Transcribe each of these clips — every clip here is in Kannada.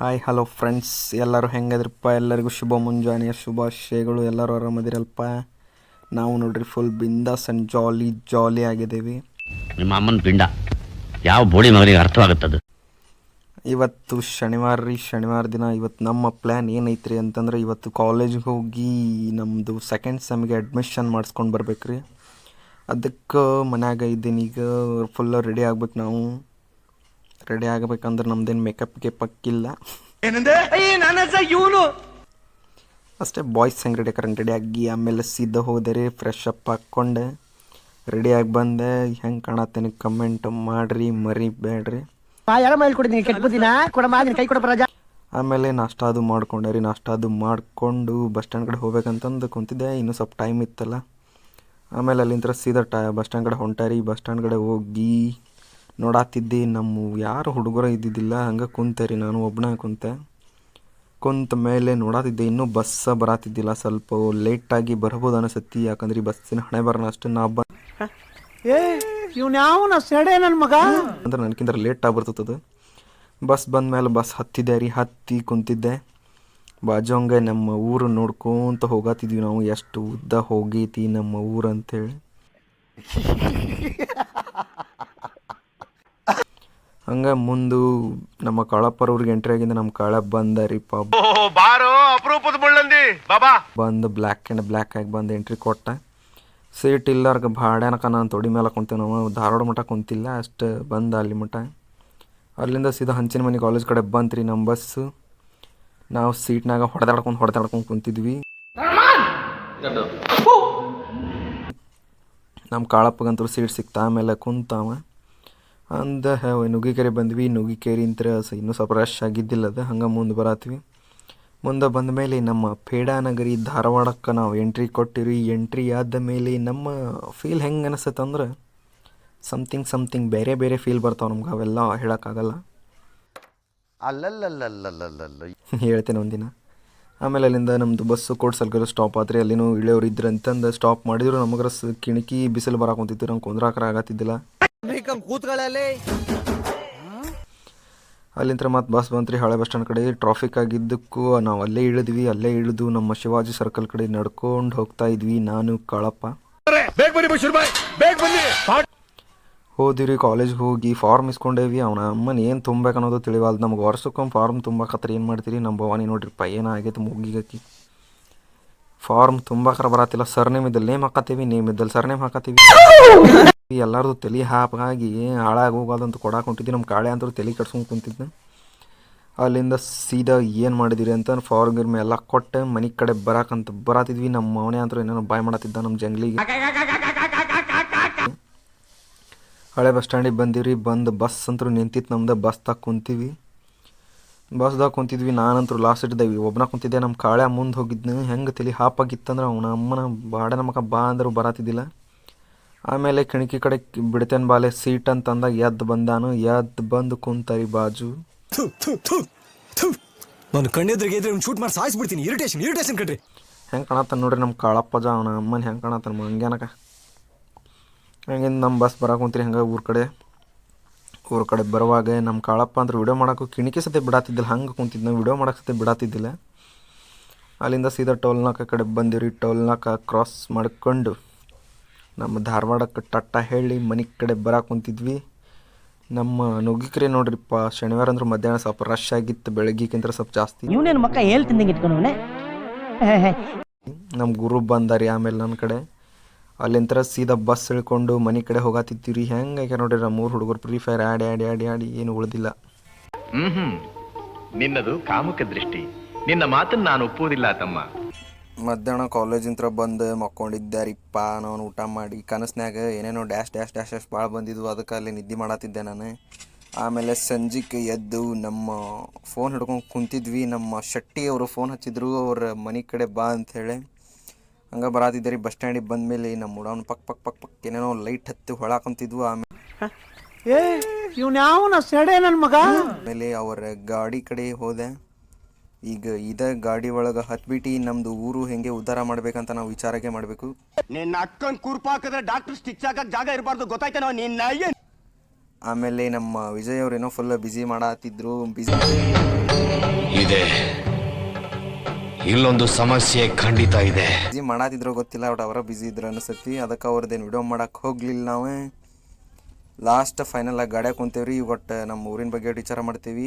ಹಾಯ್ ಹಲೋ ಫ್ರೆಂಡ್ಸ್, ಎಲ್ಲರೂ ಹೆಂಗದ್ರಪ್ಪ? ಎಲ್ಲರಿಗೂ ಶುಭ ಮುಂಜಾನೆಯ ಶುಭಾಶಯಗಳು. ಎಲ್ಲರೂ ಆರಾಮದಿರಲ್ಪ? ನಾವು ನೋಡ್ರಿ ಫುಲ್ ಬಿಂದಾಸ್ ಆ್ಯಂಡ್ ಜಾಲಿ ಆಗಿದ್ದೀವಿ. ನಿಮ್ಮ ಅಮ್ಮನ ಪಿಂಡ ಯಾವ ಬೋಳಿ ಮಗನಿಗೆ ಅರ್ಥವಾಗುತ್ತದೆ. ಇವತ್ತು ಶನಿವಾರ ದಿನ. ಇವತ್ತು ನಮ್ಮ ಪ್ಲ್ಯಾನ್ ಏನೈತ್ರಿ ಅಂತಂದ್ರೆ, ಇವತ್ತು ಕಾಲೇಜಿಗೆ ಹೋಗಿ ನಮ್ಮದು ಸೆಕೆಂಡ್ ಸೆಮ್ಗೆ ಅಡ್ಮಿಷನ್ ಮಾಡಿಸ್ಕೊಂಡು ಬರ್ಬೇಕ್ರಿ. ಅದಕ್ಕೆ ಮನ್ಯಾಗ ಇದ್ದೀನಿ. ಈಗ ಫುಲ್ ರೆಡಿ ಆಗ್ಬೇಕು. ನಾವು ರೆಡಿ ಆಗಬೇಕಂದ್ರೆ ನಮ್ದೇನು ಮೇಕಪ್ಗೆ ಪಕ್ಕಿಲ್ಲ, ಅಷ್ಟೇ ಬಾಯ್ಸ್ ಹೆಂಗೆ ರೆಡಿ ಆಗಿ ಆಮೇಲೆ ಸೀದಾ ಹೋದರೆ ಫ್ರೆಶ್ ಅಪ್ ಹಾಕ್ಕೊಂಡೆ ರೆಡಿಯಾಗಿ ಬಂದೆ. ಹೆಂಗೆ ಕಾಣತ್ತೇನೆ ಕಮೆಂಟ್ ಮಾಡಿರಿ, ಮರಿಬೇಡ್ರಿ. ಆಮೇಲೆ ನಾಷ್ಟ ಅದು ಮಾಡ್ಕೊಂಡೆ ರೀ. ನಾಷ್ಟ ಅದು ಮಾಡಿಕೊಂಡು ಬಸ್ ಸ್ಟ್ಯಾಂಡ್ ಕಡೆ ಹೋಗ್ಬೇಕಂತಂದು ಕುಂತಿದ್ದೆ. ಇನ್ನೂ ಸ್ವಲ್ಪ ಟೈಮ್ ಇತ್ತಲ್ಲ. ಆಮೇಲೆ ಅಲ್ಲಿಂದ ಸೀದಾ ಬಸ್ ಸ್ಟ್ಯಾಂಡ್ ಕಡೆ ಹೊಂಟಾರಿ. ಬಸ್ ಸ್ಟ್ಯಾಂಡ್ ಕಡೆ ಹೋಗಿ ನೋಡಾತಿದ್ದೆ, ನಮ್ಮ ಯಾರು ಹುಡುಗರು ಇದ್ದಿದ್ದಿಲ್ಲ. ಹಂಗೆ ಕುಂತೆ ನಾನು ಒಬ್ಬನೇ ಕುಂತ ಮೇಲೆ ನೋಡಾತಿದ್ದೆ. ಇನ್ನೂ ಬಸ್ ಬರಾತಿದ್ದಿಲ್ಲ. ಸ್ವಲ್ಪ ಲೇಟಾಗಿ ಬರ್ಬೋದು ಅನಿಸತ್ತಿ, ಯಾಕಂದ್ರೆ ಈ ಬಸ್ಸಿನ ಹಣೆ ಬರೋಣ ಅಷ್ಟು ಅಂದ್ರೆ ನನಗಿಂತ ಲೇಟ್ ಆಗ್ಬರ್ತದ. ಬಸ್ ಬಂದಮೇಲೆ ಬಸ್ ಹತ್ತಿದ್ದೆ ರೀ. ಹತ್ತಿ ಕುಂತಿದ್ದೆ. ಬಾಜು ಹಂಗೆ ನಮ್ಮ ಊರು ನೋಡ್ಕೊಂತ ಹೋಗತ್ತಿದ್ವಿ ನಾವು. ಎಷ್ಟು ಉದ್ದ ಹೋಗೈತಿ ನಮ್ಮ ಊರು ಅಂತೇಳಿ. ಹಂಗೆ ಮುಂದೆ ನಮ್ಮ ಕಾಳಪ್ಪರವ್ರಿಗೆ ಎಂಟ್ರಿ ಆಗಿಂದ ನಮ್ಮ ಕಾಳ ಬಂದರಿ ಬಂದು ಬ್ಲ್ಯಾಕ್ ಆಗಿ ಬಂದು ಎಂಟ್ರಿ ಕೊಟ್ಟ. ಸೀಟ್ ಇಲ್ಲಾರ್ಗ ಭಾಡ್ಯಾನಕ ನಾನು ತೊಡಿ ಮೇಲೆ ಕುಂತೇವೆ. ನಾವು ಧಾರವಾಡ ಮಠ ಕುಂತಿಲ್ಲ, ಅಷ್ಟು ಬಂದ ಅಲ್ಲಿ ಮಠ. ಅಲ್ಲಿಂದ ಸೀದಾ ಹಂಚಿನ ಮನೆ ಕಾಲೇಜ್ ಕಡೆ ಬಂತ್ರಿ ನಮ್ಮ ಬಸ್ಸು. ನಾವು ಸೀಟ್ನಾಗ ಹೊಡೆದಾಡ್ಕೊಂಡು ಕುಂತಿದ್ವಿ. ನಮ್ಮ ಕಾಳಪ್ಪಗಂತೂ ಸೀಟ್ ಸಿಕ್ತ. ಆಮೇಲೆ ಕುಂತಾವ ನುಗ್ಗಿಕೆರೆ ಬಂದ್ವಿ. ನುಗ್ಗಿಕೆರೆ ಅಂತ ಇನ್ನೂ ಸ್ವಲ್ಪ ರಶ್ ಆಗಿದ್ದಿಲ್ಲ ಅದು. ಹಂಗೆ ಮುಂದೆ ಬರತ್ವಿ. ಮುಂದೆ ಬಂದ ಮೇಲೆ ನಮ್ಮ ಪೇಡಾನಗರಿ ಧಾರವಾಡಕ್ಕೆ ನಾವು ಎಂಟ್ರಿ ಕೊಟ್ಟಿರಿ. ಎಂಟ್ರಿ ಆದ ಮೇಲೆ ನಮ್ಮ ಫೀಲ್ ಹೆಂಗೆ ಅನಿಸುತ್ತಂದ್ರೆ, ಸಮಥಿಂಗ್ ಬೇರೆ ಫೀಲ್ ಬರ್ತಾವೆ ನಮ್ಗೆ. ಅವೆಲ್ಲ ಹೇಳೋಕ್ಕಾಗಲ್ಲ, ಹೇಳ್ತೇನೆ ಒಂದಿನ. ಆಮೇಲೆ ಅಲ್ಲಿಂದ ನಮ್ಮದು ಬಸ್ಸು ಕೋಟ್ಸಲ್ಗರ ಸ್ಟಾಪ್ ಆತ್ರಿ. ಅಲ್ಲಿನೂ ಇಳಿಯೋರು ಇದ್ರು ಅಂತಂದು ಸ್ಟಾಪ್ ಮಾಡಿದ್ರು. ನಮಗರ ಕಿಣಕಿ ಬಿಸಿಲು ಬರಾಕೊಂತಿತ್ತು. ನಂಗೆ ಕುಂದ್ರಾಕರ ಆಗತ್ತಿದ್ದಿಲ್ಲ. ಅಲ್ಲಿಂದ ಮತ್ತೆ ಬಸ್ ಬಂತ್ರಿ ಹಳೆ ಬಸ್ ಸ್ಟ್ಯಾಂಡ್ ಕಡೆ. ಟ್ರಾಫಿಕ್ ಆಗಿದ್ದಕ್ಕೂ ನಾವು ಅಲ್ಲೇ ಇಳಿದು ನಮ್ಮ ಶಿವಾಜಿ ಸರ್ಕಲ್ ಕಡೆ ನಡ್ಕೊಂಡು ಹೋಗ್ತಾ ಇದ್ವಿ, ನಾನು ಕಾಳಪ್ಪ. ಹೋದಿರಿ ಕಾಲೇಜ್ಗೆ ಹೋಗಿ ಫಾರ್ಮ್ ಇಸ್ಕೊಂಡೇವಿ. ಅವನ ಅಮ್ಮನ ಏನು ತುಂಬೇಕು ಅನ್ನೋದು ತಿಳಿವಲ್ದು ನಮ್ಗೆ. ವರ್ಷಕ್ಕೊಮ್ಮೆ ಫಾರ್ಮ್ ತುಂಬಾಕತ್ರ ಏನು ಮಾಡ್ತೀರಿ? ನಮ್ಮ ಭವಾನಿ ನೋಡ್ರಿಪ್ಪ ಏನಾಗೈತೆ ಮುಗಿಗಕ್ಕಿ. ಫಾರ್ಮ್ ತುಂಬಾಕರ ಬರತ್ತಿಲ್ಲ. ಸರ್ನೇಮ್ ಇದ್ದಲ್ಲಿ ನೇಮ್ ಹಾಕತ್ತೀವಿ, ನೇಮ್ ಇದ್ದಲ್ಲಿ ಸರ್ನೇಮ್ ಹಾಕತ್ತೀವಿ. ಎಲ್ಲರದು ತಲೆ ಹಾಗಾಗಿ ಹಾಳಾಗಿ ಹೋಗೋದಂತ ಕೊಡಾಕ್ ಹೊಂಟಿದ್ವಿ. ನಮ್ಮ ಕಾಳೆ ಅಂತೂ ತಲೆ ಕಟ್ಸ್ಕೊಂಡು ಕುಂತಿದ್ದೆ. ಅಲ್ಲಿಂದ ಸೀದಾ ಏನು ಮಾಡಿದಿರಿ ಅಂತ ಫಾರ್ಮ್ ಗಿರ್ಮೆ ಎಲ್ಲ ಕೊಟ್ಟೆ ಮನೆ ಕಡೆ ಬರಾತಿದ್ವಿ. ನಮ್ಮ ಮವನೇ ಅಂತೂ ಏನೇನೋ ಬಾಯ್ ಮಾಡತ್ತಿದ್ದ ನಮ್ಮ ಜಂಗ್ಲಿಗೆ. ಹಳೆ ಬಸ್ ಸ್ಟ್ಯಾಂಡಿಗೆ ಬಂದಿವ್ರಿ. ಬಂದು ಬಸ್ ಅಂತೂ ನಿಂತಿತ್ತು ನಮ್ದು. ಬಸ್ದಾಗ ಕುಂತಿದ್ವಿ. ನಾನಂತೂ ಲಾಸ್ಟ್ ಇಟ್ಟಿದ್ದೇವೆ, ಒಬ್ಬನ ಕುಂತಿದ್ದೆ. ನಮ್ಮ ಕಾಳೆ ಮುಂದೆ ಹೋಗಿದ್ನು. ಹೆಂಗೆ ತಲೆ ಹಾಪಾಗಿತ್ತಂದ್ರೆ ಅವನ ಅಮ್ಮನ ಬಾಡ ನಮಕ ಬಾ ಅಂದರೂ ಬರಾತಿದ್ದಿಲ್ಲ. ಆಮೇಲೆ ಕಿಣಕಿ ಕಡೆ ಬಿಡ್ತೇನೆ ಬಾಲೆ ಸೀಟ್ ಅಂತಂದಾಗ ಎದ್ದು ಬಂದು ಕುಂತಾರಿ ಬಾಜು. ನಾನು ಕಣ್ಣೆದ್ರಿಗೆ ಶೂಟ್ ಮಾಡಿ ಸಾಯಿಸ್ಬಿಡ್ತೀನಿ. ಇರಿಟೇಷನ್ ಕಣ್ರಿ. ಹೆಂಗೆ ಕಾಣತ್ತಾನ ನೋಡ್ರಿ ನಮ್ಮ ಕಾಳಪ್ಪಜ. ಅವನ ಅಮ್ಮನ ಹೆಂಗೆ ಕಾಣತ್ತಾನ ಮಂಗ್ಯಾನಕ. ಹಂಗಿಂದ ನಮ್ಮ ಬಸ್ ಬರಾಕುಂತ್ರಿ. ಹಂಗೆ ಊರ ಕಡೆ ಬರುವಾಗ ನಮ್ಮ ಕಾಳಪ್ಪ ಅಂದ್ರೆ ವಿಡಿಯೋ ಮಾಡೋಕ್ಕೂ ಕಿಣಕಿ ಸತೆ ಬಿಡಾತಿದ್ದಿಲ್ಲ. ಹಂಗೆ ಕುಂತಿದ್ದು ನಾವು ವಿಡಿಯೋ ಮಾಡೋಕೆ ಸತೆ ಬಿಡಾತಿದ್ದಿಲ್ಲ. ಅಲ್ಲಿಂದ ಸೀದಾ ಟೋಲ್ನಾಕ ಕಡೆ ಬಂದಿವ್ರಿ. ಟೋಲ್ನಾಕ ಕ್ರಾಸ್ ಮಾಡ್ಕೊಂಡು ನಮ್ಮ ಧಾರವಾಡಕ್ಕೆ ಟಟ್ಟ ಹೇಳಿ ಮನೆ ಕಡೆ ಬರಾಕುಂತಿದ್ವಿ. ನಮ್ಮ ನುಗ್ಗಿಕ್ರೆ ನೋಡ್ರಿಪ್ಪ, ಶನಿವಾರ ಅಂದ್ರೆ ಮಧ್ಯಾಹ್ನ ಸ್ವಲ್ಪ ರಶ್ ಆಗಿತ್ತು, ಬೆಳಗ್ಗಿಂತ ಸ್ವಲ್ಪ ಜಾಸ್ತಿ. ನಮ್ಮ ಗುರು ಬಂದಾರಿ. ಆಮೇಲೆ ನನ್ನ ಕಡೆ ಅಲ್ಲಿಂದ ಸೀದಾ ಬಸ್ ಇಳ್ಕೊಂಡು ಮನೆ ಕಡೆ ಹೋಗಾತಿದ್ದೀವಿ. ಹೆಂಗೆ ನೋಡ್ರಿ ನಮ್ಮ 3 ಹುಡುಗರು ಫ್ರೀ ಫೈರ್ ಆಡಿ ಏನು ಉಳಿದಿಲ್ಲ. ನಿನ್ನದು ಕಾಮುಕ ದೃಷ್ಟಿ. ನಿನ್ನ ಮಾತನ್ನು ನಾನು ಒಪ್ಪುವುದಿಲ್ಲ ತಮ್ಮ. ಮಧ್ಯಾಹ್ನ ಕಾಲೇಜಿಂದ ಬಂದು ಮಕ್ಕೊಂಡಿದ್ದಾರಿಪ್ಪ. ನಾನು ಊಟ ಮಾಡಿ ಕನಸ್ನ್ಯಾಗ ಏನೇನೋ ಡ್ಯಾಶ್ ಭಾಳ ಬಂದಿದ್ವು. ಅದಕ್ಕೆ ಅಲ್ಲಿ ನಿದ್ದೆ ಮಾಡತ್ತಿದ್ದೆ ನಾನು. ಆಮೇಲೆ ಸಂಜೆಗೆ ಎದ್ದು ನಮ್ಮ ಫೋನ್ ಹಿಡ್ಕೊಂಡು ಕುಂತಿದ್ವಿ. ನಮ್ಮ ಶೆಟ್ಟಿ ಅವರು ಫೋನ್ ಹಚ್ಚಿದ್ರು, ಅವ್ರ ಮನೆ ಕಡೆ ಬಾ ಅಂಥೇಳಿ. ಹಂಗೆ ಬರಾತಿದ್ದಾರೆ. ಬಸ್ ಸ್ಟ್ಯಾಂಡಿಗೆ ಬಂದಮೇಲೆ ನಮ್ಮ ಉಡಾವನ್ ಪಕ್ ಏನೇನೋ ಲೈಟ್ ಹತ್ತಿ ಹೊಳಾಕೊಂತಿದ್ವು. ಆಮೇಲೆ ಅವರ ಗಾಡಿ ಕಡೆ ಹೋದೆ. ಈಗ ಇದ ಗಾಡಿ ಒಳಗೆ ಹತ್ಬಿಟ್ಟು ನಮ್ದು ಊರು ಹೆಂಗೆ ಉದ್ಧಾರ ಮಾಡ್ಬೇಕಂತ ನಾವು ವಿಚಾರಕ್ಕೆ ಮಾಡಬೇಕು. ನಿನ್ನ ಅಕ್ಕನ್ ಕುರ್ಪಾಕಿದ್ರೆ ಡಾಕ್ಟರ್ ಸ್ಟಿಚ್ ಹಾಕಕ್ ಜಾಗ ಇರಬಾರ್ದು, ಗೊತ್ತಾಯ್ತೇನೋ ನಿನ್ನ. ಆಮೇಲೆ ನಮ್ಮ ವಿಜಯ್ ಅವ್ರೇನೋ ಫುಲ್ ಬಿಸಿ ಮಾಡತ್ತಿದ್ರು. ಇದೆ, ಇಲ್ಲೊಂದು ಸಮಸ್ಯೆ ಖಂಡಿತ ಇದೆ. ಬಿಸಿ ಮಾಡಾತಿದ್ರು ಗೊತ್ತಿಲ್ಲ, ಬಟ್ ಅವರ ಬಿಸಿ ಇದ್ರು ಅನಿಸತಿ. ಅದಕ್ಕೆ ಅವ್ರದ್ದೇನು ವಿಡಿಯೋ ಮಾಡಕ್ಕೆ ಹೋಗ್ಲಿಲ್ಲ ನಾವು. ಲಾಸ್ಟ್ ಫೈನಲ್ ಆಗಿ ಗಾಡ್ಯಾಗ ಕುಂತೇವ್ರಿ. ಒಟ್ಟು ನಮ್ಮ ಊರಿನ ಬಗ್ಗೆ ವಿಚಾರ ಮಾಡ್ತೀವಿ.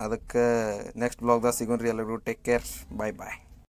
ಅದಕ್ಕೆ ನೆಕ್ಸ್ಟ್ ಬ್ಲಾಗ್ದಾಗ ಸಿಗೋಣ್ರಿ. ಎಲ್ಲರಿಗೂ ಟೇಕ್ ಕೇರ್, ಬಾಯ್ ಬಾಯ್.